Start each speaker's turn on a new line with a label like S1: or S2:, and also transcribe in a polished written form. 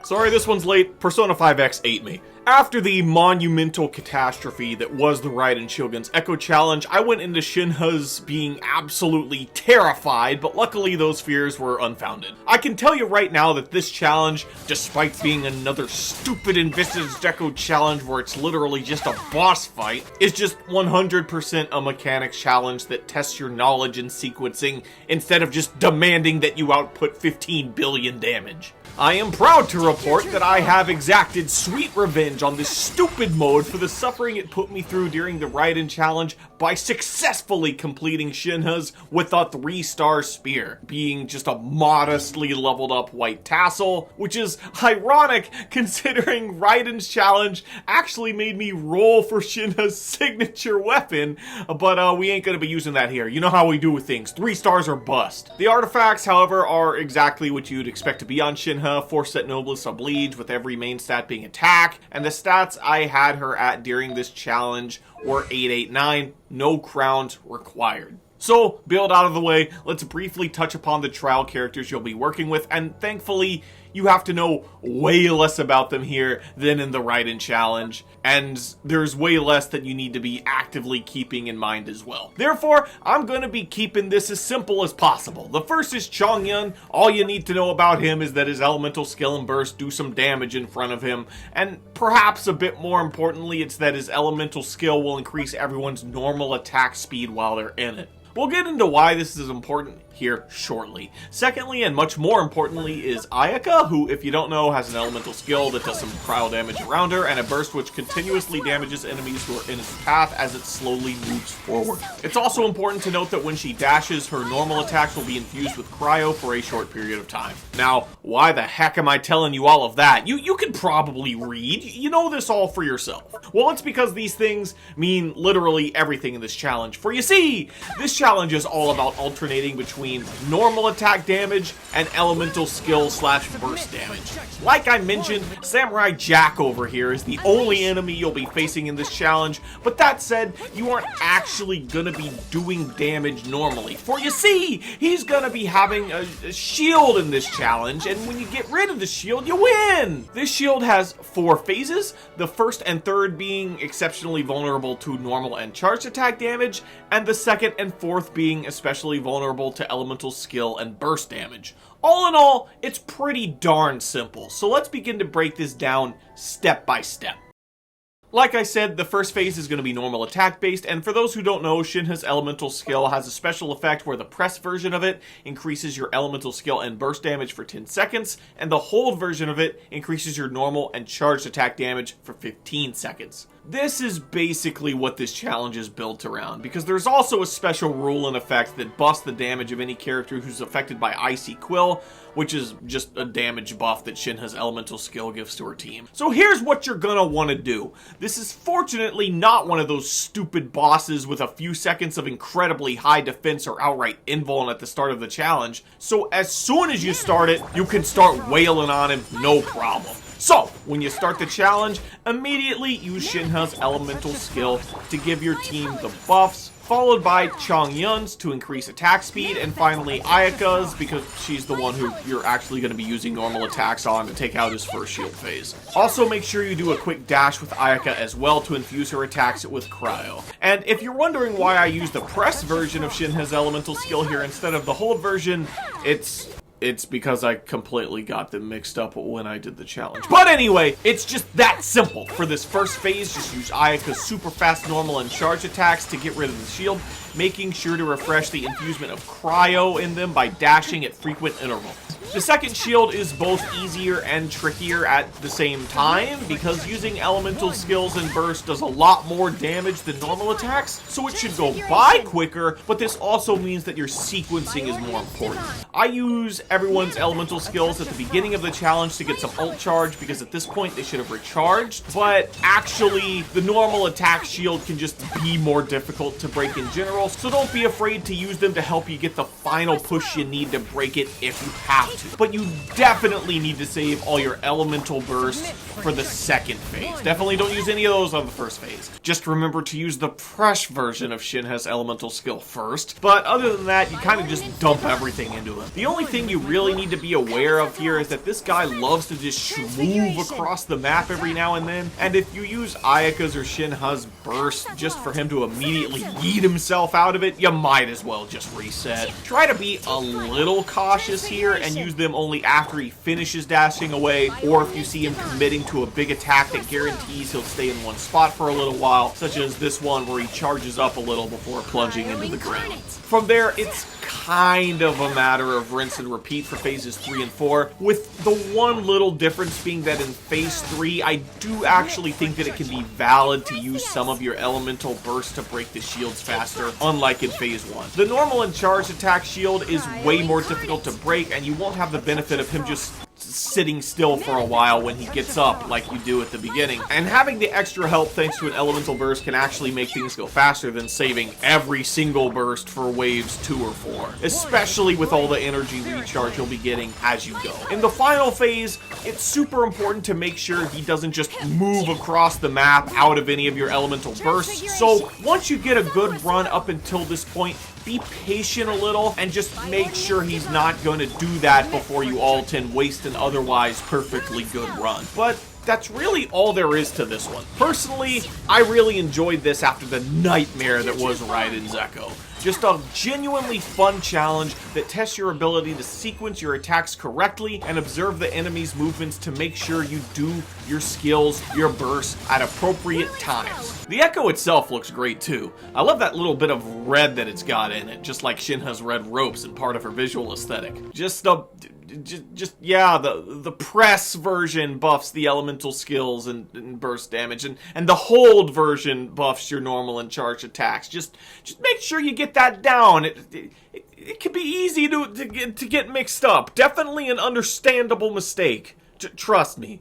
S1: Sorry, this one's late. Persona 5X ate me. After the monumental catastrophe that was the Raiden Shogun's Echo Challenge, I went into Shenhe's being absolutely terrified, but luckily those fears were unfounded. I can tell you right now that this challenge, despite being another stupid Envisaged Echo Challenge where it's literally just a boss fight, is just 100% a mechanics challenge that tests your knowledge in sequencing instead of just demanding that you output 15 billion damage. I am proud to report that I have exacted sweet revenge on this stupid mode for the suffering it put me through during the Raiden Challenge by successfully completing Shenhe's with a 3-star spear, being just a modestly leveled up white tassel, which is ironic considering Raiden's challenge actually made me roll for Shenhe's signature weapon, but we ain't gonna be using that here. You know how we do with things, 3 stars or bust. The artifacts, however, are exactly what you'd expect to be on Shenhe. 4-set Noblesse Oblige with every main stat being attack, and the stats I had her at during this challenge were 889, no crowns required. So, build out of the way, let's briefly touch upon the trial characters you'll be working with, and thankfully, you have to know way less about them here than in the Raiden Challenge, and there's way less that you need to be actively keeping in mind as well. Therefore, I'm gonna be keeping this as simple as possible. The first is Chongyun. All you need to know about him is that his elemental skill and burst do some damage in front of him, and perhaps a bit more importantly, it's that his elemental skill will increase everyone's normal attack speed while they're in it. We'll get into why this is important here shortly. Secondly, and much more importantly, is Ayaka, who, if you don't know, has an elemental skill that does some cryo damage around her, and a burst which continuously damages enemies who are in its path as it slowly moves forward. It's also important to note that when she dashes, her normal attacks will be infused with cryo for a short period of time. Now, why the heck am I telling you all of that? You can probably read. You know this all for yourself. Well, it's because these things mean literally everything in this challenge. For you see, this challenge is all about alternating between normal attack damage and elemental skill / burst damage. Like I mentioned, Samurai Jack over here is the only enemy you'll be facing in this challenge, but that said, you aren't actually gonna be doing damage normally. For you see, he's gonna be having a shield in this challenge, and when you get rid of the shield, you win! This shield has 4 phases, the first and third being exceptionally vulnerable to normal and charged attack damage, and the second and fourth being especially vulnerable to elemental skill and burst damage. All in all, it's pretty darn simple, so let's begin to break this down step by step. Like I said, the first phase is going to be normal attack based, and for those who don't know, Shenhe's elemental skill has a special effect where the press version of it increases your elemental skill and burst damage for 10 seconds, and the hold version of it increases your normal and charged attack damage for 15 seconds. This is basically what this challenge is built around, because there's also a special rule in effect that buffs the damage of any character who's affected by Icy Quill, which is just a damage buff that Shenhe's elemental skill gives to her team. So here's what you're gonna want to do. This is fortunately not one of those stupid bosses with a few seconds of incredibly high defense or outright invuln at the start of the challenge, so as soon as you start it, you can start wailing on him, no problem. So, when you start the challenge, immediately use Shenhe's elemental skill to give your team the buffs, followed by Chongyun's to increase attack speed, and finally Ayaka's because she's the one who you're actually going to be using normal attacks on to take out his first shield phase. Also, make sure you do a quick dash with Ayaka as well to infuse her attacks with cryo. And if you're wondering why I use the press version of Shenhe's elemental skill here instead of the hold version, it's because I completely got them mixed up when I did the challenge. But anyway, it's just that simple. For this first phase, just use Ayaka's super fast normal and charge attacks to get rid of the shield, making sure to refresh the infusement of cryo in them by dashing at frequent intervals. The second shield is both easier and trickier at the same time because using elemental skills and burst does a lot more damage than normal attacks, so it should go by quicker, but this also means that your sequencing is more important. I use everyone's elemental skills at the beginning of the challenge to get some ult charge because at this point they should have recharged, but actually the normal attack shield can just be more difficult to break in general, so don't be afraid to use them to help you get the final push you need to break it if you have to. to. But you definitely need to save all your elemental bursts for the second phase. Definitely don't use any of those on the first phase. Just remember to use the fresh version of SHENHE'S elemental skill first. But other than that, you kind of just dump everything into him. The only thing you really need to be aware of here is that this guy loves to just move across the map every now and then. And if you use Ayaka's or SHENHE'S burst just for him to immediately yeet himself out of it, you might as well just reset. Try to be a little cautious here and use them only after he finishes dashing away, or if you see him committing to a big attack that guarantees he'll stay in one spot for a little while, such as this one where he charges up a little before plunging into the ground. From there, it's kind of a matter of rinse and repeat for phases 3 and 4, with the one little difference being that in phase 3, I do actually think that it can be valid to use some of your elemental bursts to break the shields faster, unlike in phase 1. The normal and charged attack shield is way more difficult to break, and you won't have the benefit of him just sitting still for a while when he gets up like you do at the beginning. And having the extra help thanks to an elemental burst can actually make things go faster than saving every single burst for waves 2 or 4, especially with all the energy recharge you'll be getting as you go. In the final phase, it's super important to make sure he doesn't just move across the map out of any of your elemental bursts. So once you get a good run up until this point, be patient a little and just make sure he's not going to do that before you ult and waste an otherwise perfectly good run. But that's really all there is to this one. Personally, I really enjoyed this after the nightmare that was Raiden's Echo. Just a genuinely fun challenge that tests your ability to sequence your attacks correctly and observe the enemy's movements to make sure you do your skills, your bursts, at appropriate times. The Echo itself looks great too. I love that little bit of red that it's got in it, just like SHENHE'S red ropes and part of her visual aesthetic. Yeah, the press version buffs the elemental skills and burst damage, and the hold version buffs your normal and charged attacks. Just make sure you get that down. It can be easy to get mixed up. Definitely an understandable mistake. Trust me.